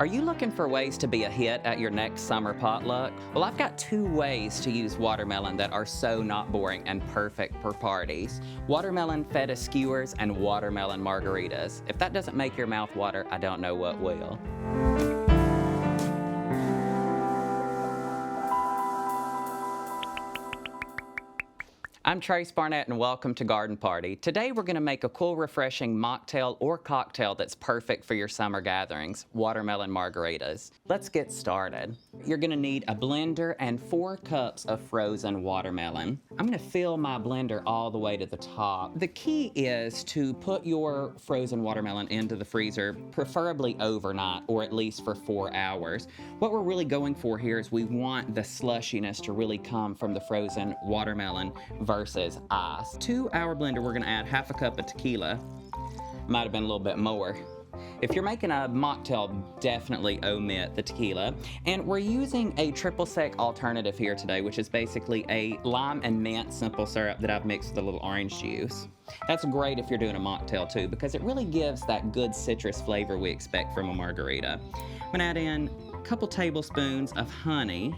Are you looking for ways to be a hit at your next summer potluck? Well, I've got 2 ways to use watermelon that are so not boring and perfect for parties. Watermelon Feta Skewers and watermelon Margaritas. If that doesn't make your mouth water, I don't know what will. I'm Trace Barnett and welcome to Garden Party. Today we're going to make a cool, refreshing mocktail or cocktail that's perfect for your summer gatherings, watermelon margaritas. Let's get started. You're going to need a blender and 4 cups of frozen watermelon. I'm going to fill my blender all the way to the top. The key is to put your frozen watermelon into the freezer, preferably overnight or at least for 4 hours. What we're really going for here is we want the slushiness to really come from the frozen watermelon versus ice. To our blender, we're gonna add half a cup of tequila. Might have been a little bit more. If you're making a mocktail, definitely omit the tequila. And we're using a triple sec alternative here today, which is basically a lime and mint simple syrup that I've mixed with a little orange juice. That's great if you're doing a mocktail too, because it really gives that good citrus flavor we expect from a margarita. I'm gonna add in a couple tablespoons of honey.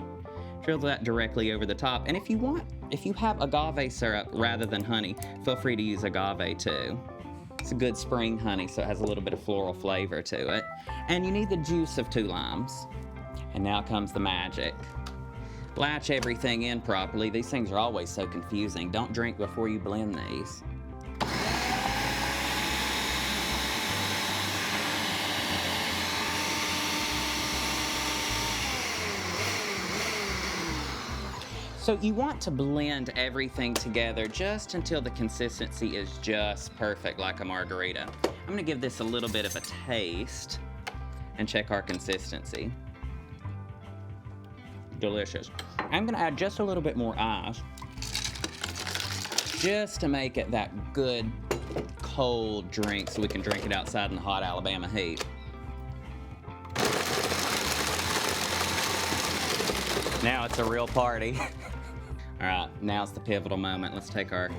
Drill that directly over the top. And if you have agave syrup rather than honey, feel free to use agave too. It's a good spring honey, so it has a little bit of floral flavor to it. And you need the juice of 2 limes. And now comes the magic. Latch everything in properly. These things are always so confusing. Don't drink before you blend these. So you want to blend everything together just until the consistency is just perfect, like a margarita. I'm gonna give this a little bit of a taste and check our consistency. Delicious. I'm gonna add just a little bit more ice, just to make it that good cold drink so we can drink it outside in the hot Alabama heat. Now it's a real party. All right, now's the pivotal moment. Let's take our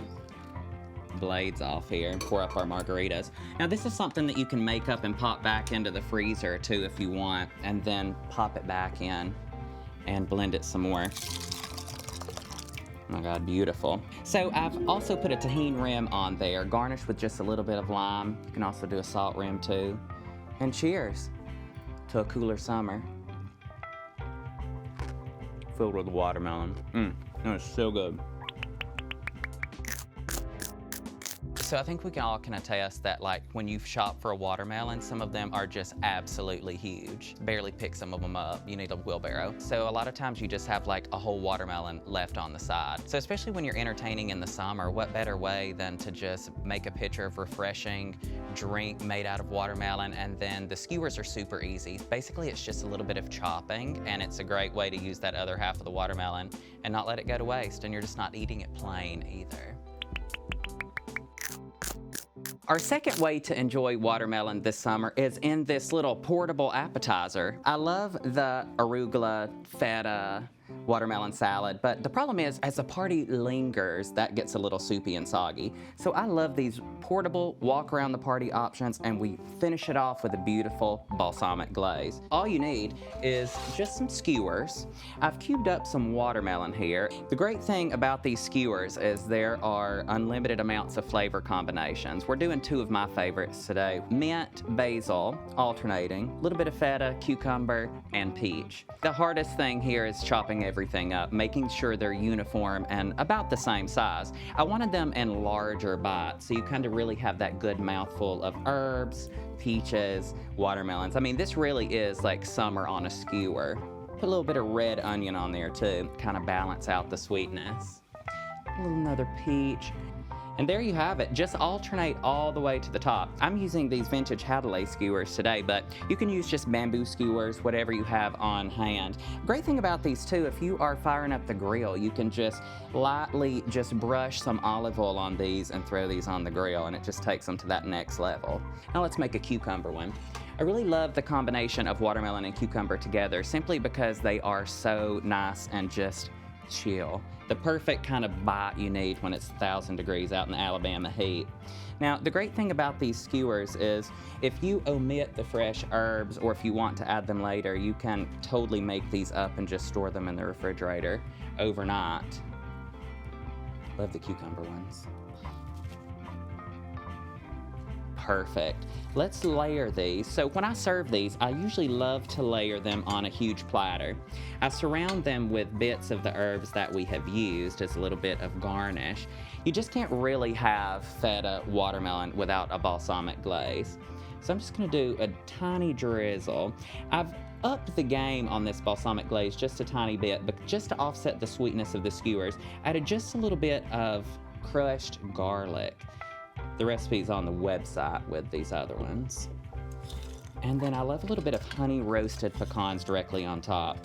blades off here and pour up our margaritas. Now this is something that you can make up and pop back into the freezer too if you want, and then pop it back in and blend it some more. Oh my God, beautiful. So I've also put a tahini rim on there, garnished with just a little bit of lime. You can also do a salt rim too. And cheers to a cooler summer. Filled with watermelon. That is so good. So I think we can all kind of attest that, like, when you shop for a watermelon, some of them are just absolutely huge. Barely pick some of them up. You need a wheelbarrow. So a lot of times you just have like a whole watermelon left on the side. So especially when you're entertaining in the summer, what better way than to just make a pitcher of refreshing drink made out of watermelon, and then the skewers are super easy. Basically, it's just a little bit of chopping, and it's a great way to use that other half of the watermelon and not let it go to waste, and you're just not eating it plain either. Our second way to enjoy watermelon this summer is in this little portable appetizer. I love the arugula feta watermelon salad, but the problem is, as the party lingers, that gets a little soupy and soggy. So I love these portable walk around the party options, and we finish it off with a beautiful balsamic glaze. All you need is just some skewers. I've cubed up some watermelon here. The great thing about these skewers is there are unlimited amounts of flavor combinations. We're doing 2 of my favorites today. Mint, basil, alternating, a little bit of feta, cucumber, and peach. The hardest thing here is chopping everything up, making sure they're uniform and about the same size. I wanted them in larger bites, so you kind of really have that good mouthful of herbs, peaches, watermelons. I mean, this really is like summer on a skewer. Put a little bit of red onion on there too, kind of balance out the sweetness. Another peach. And there you have it. Just alternate all the way to the top. I'm using these vintage Hadley skewers today, but you can use just bamboo skewers, whatever you have on hand. Great thing about these too, if you are firing up the grill, you can just lightly just brush some olive oil on these and throw these on the grill, and it just takes them to that next level. Now let's make a cucumber one. I really love the combination of watermelon and cucumber together simply because they are so nice and just chill. The perfect kind of bite you need when it's 1,000 degrees out in the Alabama heat. Now, the great thing about these skewers is if you omit the fresh herbs or if you want to add them later, you can totally make these up and just store them in the refrigerator overnight. Love the cucumber ones. Perfect. Let's layer these. So when I serve these, I usually love to layer them on a huge platter. I surround them with bits of the herbs that we have used as a little bit of garnish. You just can't really have feta watermelon without a balsamic glaze. So I'm just gonna do a tiny drizzle. I've upped the game on this balsamic glaze just a tiny bit, but just to offset the sweetness of the skewers, I added just a little bit of crushed garlic. The recipe's on the website with these other ones. And then I love a little bit of honey roasted pecans directly on top.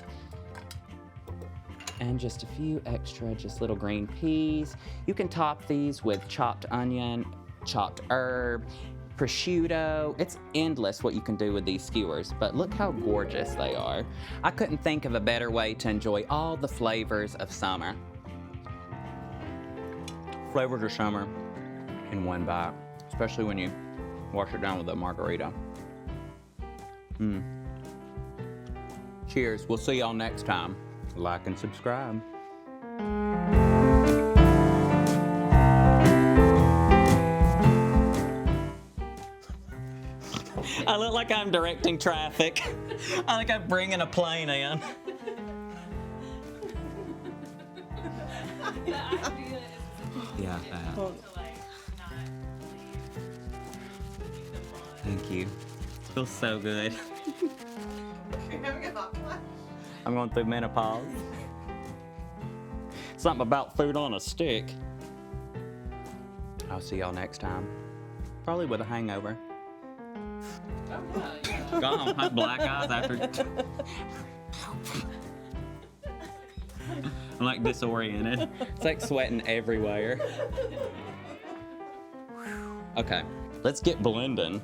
And just a few extra, just little green peas. You can top these with chopped onion, chopped herb, prosciutto. It's endless what you can do with these skewers, but look how gorgeous they are. I couldn't think of a better way to enjoy all the flavors of summer. Flavors of summer in one bite, especially when you wash it down with a margarita. Cheers. We'll see y'all next time. Like and subscribe. I look like I'm directing traffic. I think I'm bringing a plane in. Yeah, thank you. It feels so good. You're having a hot flash? I'm going through menopause. Something about food on a stick. I'll see y'all next time. Probably with a hangover. Gone. I have black eyes after. I'm like disoriented. It's like sweating everywhere. Okay, let's get blending.